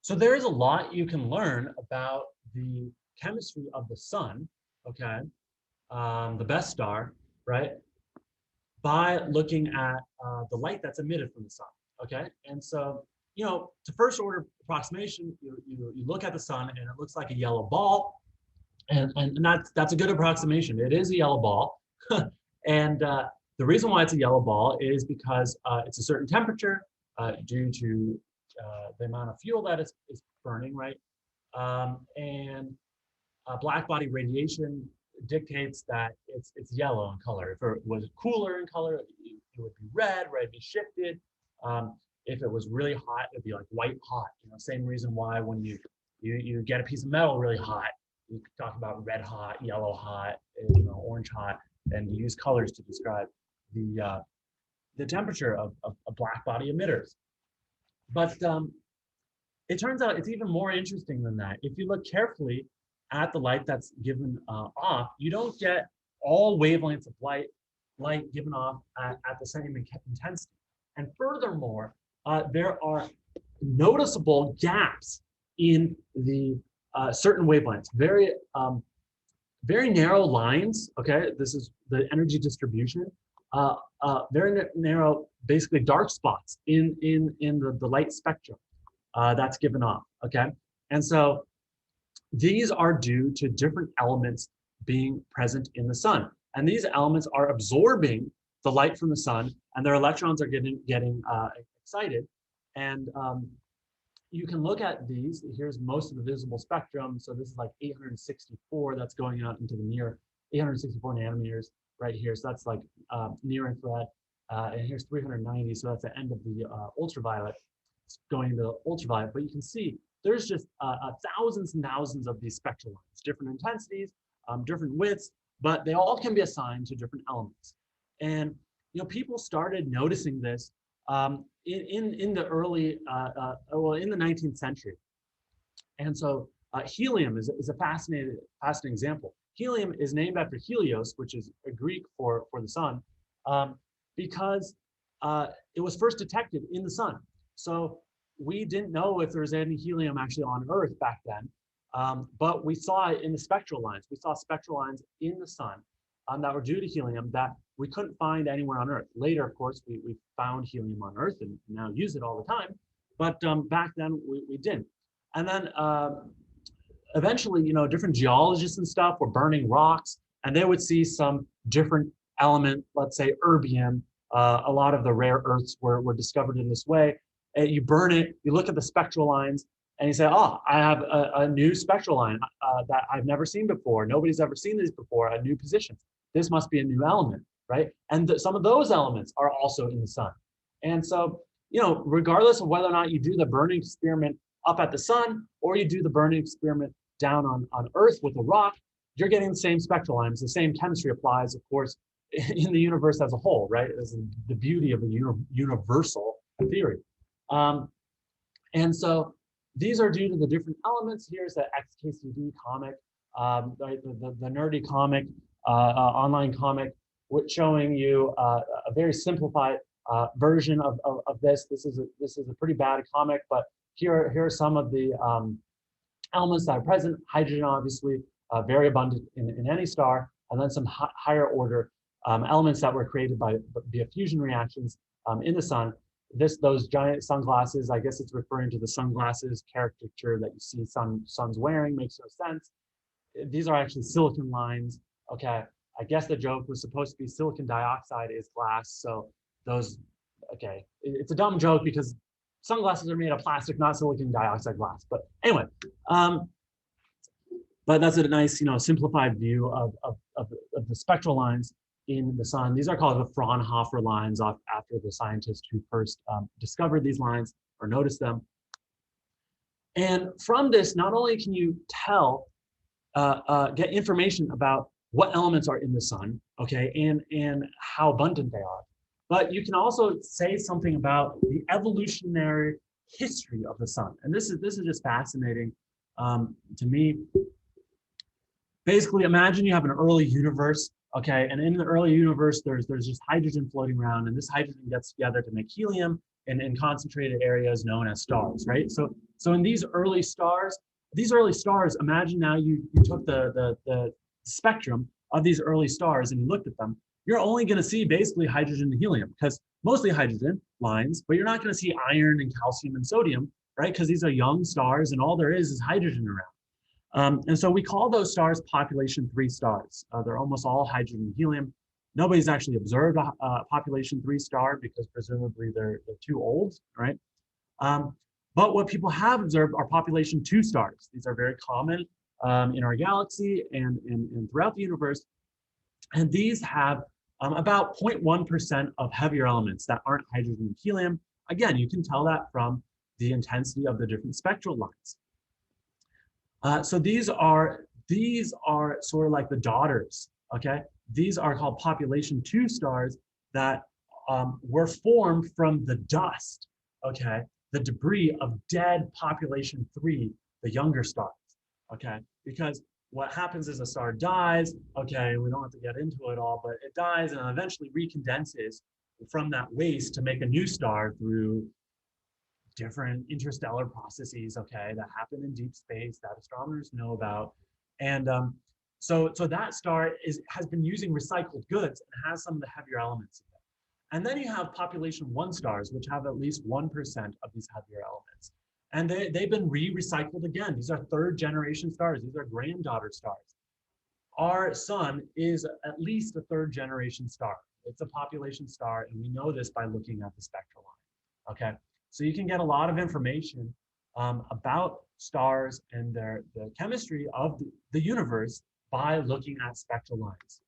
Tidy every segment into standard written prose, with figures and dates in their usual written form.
So there is a lot you can learn about the chemistry of the sun, okay, the best star, right, by looking at the light that's emitted from the sun, okay? And so, to first order approximation, you look at the sun and it looks like a yellow ball, and that's a good approximation. It is a yellow ball, and the reason why it's a yellow ball is because it's a certain temperature due to the amount of fuel that is burning, right? And black body radiation dictates that it's yellow in color. If it was cooler in color, it would be red, right? It'd be shifted. If it was really hot, it'd be like white hot. Same reason why when you get a piece of metal really hot, you talk about red hot, yellow hot, orange hot, and you use colors to describe the temperature of black body emitters. But it turns out it's even more interesting than that. If you look carefully at the light that's given off, you don't get all wavelengths of light given off at the same intensity. And furthermore, there are noticeable gaps in the certain wavelengths, very narrow lines. Okay, this is the energy distribution. Very narrow, basically dark spots in the light spectrum that's given off. Okay, and so these are due to different elements being present in the sun, and these elements are absorbing the light from the sun, and their electrons are getting excited, and you can look at these. Here's most of the visible spectrum. So this is like 864 that's going out into the near 864 nanometers right here. So that's like near infrared. And here's 390. So that's the end of the ultraviolet. It's going into the ultraviolet. But you can see there's just thousands and thousands of these spectral lines, different intensities, different widths, but they all can be assigned to different elements. And people started noticing this in the early, in the 19th century. And so helium is a fascinating example. Helium is named after Helios, which is a Greek for the sun, because it was first detected in the sun. So we didn't know if there was any helium actually on Earth back then, but we saw it in the spectral lines. We saw spectral lines in the sun that were due to helium that we couldn't find anywhere on Earth. Later, of course, we found helium on Earth and now use it all the time. But back then, we didn't. And then eventually, different geologists and stuff were burning rocks, and they would see some different element, let's say erbium. A lot of the rare earths were discovered in this way. And you burn it, you look at the spectral lines, and you say, oh, I have a new spectral line that I've never seen before. Nobody's ever seen these before, a new position. This must be a new element, right? And some of those elements are also in the sun. And so, regardless of whether or not you do the burning experiment up at the sun or you do the burning experiment down on Earth with a rock, you're getting the same spectral lines. The same chemistry applies, of course, in the universe as a whole, right? Is the beauty of a universal theory. And so these are due to the different elements. Here's the XKCD comic, right? The nerdy comic, online comic, showing you a very simplified version of this. This is a pretty bad comic, but here are some of the elements that are present. Hydrogen, obviously, very abundant in any star, and then some higher order elements that were created via fusion reactions in the sun. Those giant sunglasses, I guess it's referring to the sunglasses caricature that you see sun's wearing, makes no sense. These are actually silicon lines. Okay, I guess the joke was supposed to be silicon dioxide is glass. So those, okay, it's a dumb joke because sunglasses are made of plastic, not silicon dioxide glass. But anyway, but that's a nice, simplified view of the spectral lines in the sun. These are called the Fraunhofer lines after the scientist who first discovered these lines or noticed them. And from this, not only can you get information about what elements are in the sun, okay, and how abundant they are, but you can also say something about the evolutionary history of the sun. And this is just fascinating to me. Basically, imagine you have an early universe. Okay, and in the early universe, there's just hydrogen floating around, and this hydrogen gets together to make helium, in concentrated areas known as stars, right? So in these early stars, imagine now you took the spectrum of these early stars and you looked at them. You're only going to see basically hydrogen and helium, because mostly hydrogen lines, but you're not going to see iron and calcium and sodium, right? Because these are young stars and all there is hydrogen around. And so we call those stars population 3 stars. They're almost all hydrogen and helium. Nobody's actually observed a population 3 star because presumably they're too old, right? But what people have observed are population 2 stars. These are very common in our galaxy and throughout the universe. And these have about 0.1% of heavier elements that aren't hydrogen and helium. Again, you can tell that from the intensity of the different spectral lines. So these are sort of like the daughters, okay? These are called population 2 stars that were formed from the dust, okay? The debris of dead population 3, the younger stars, okay? Because what happens is a star dies, okay, we don't have to get into it all, but it dies and eventually recondenses from that waste to make a new star through different interstellar processes, okay, that happen in deep space that astronomers know about. And so that star has been using recycled goods and has some of the heavier elements in it. And then you have population 1 stars, which have at least 1% of these heavier elements. And they've been recycled again. These are 3rd generation stars. These are granddaughter stars. Our sun is at least a 3rd generation star. It's a population star, and we know this by looking at the spectral line, okay? So you can get a lot of information about stars and the chemistry of the universe by looking at spectral lines.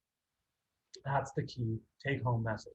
That's the key take-home message.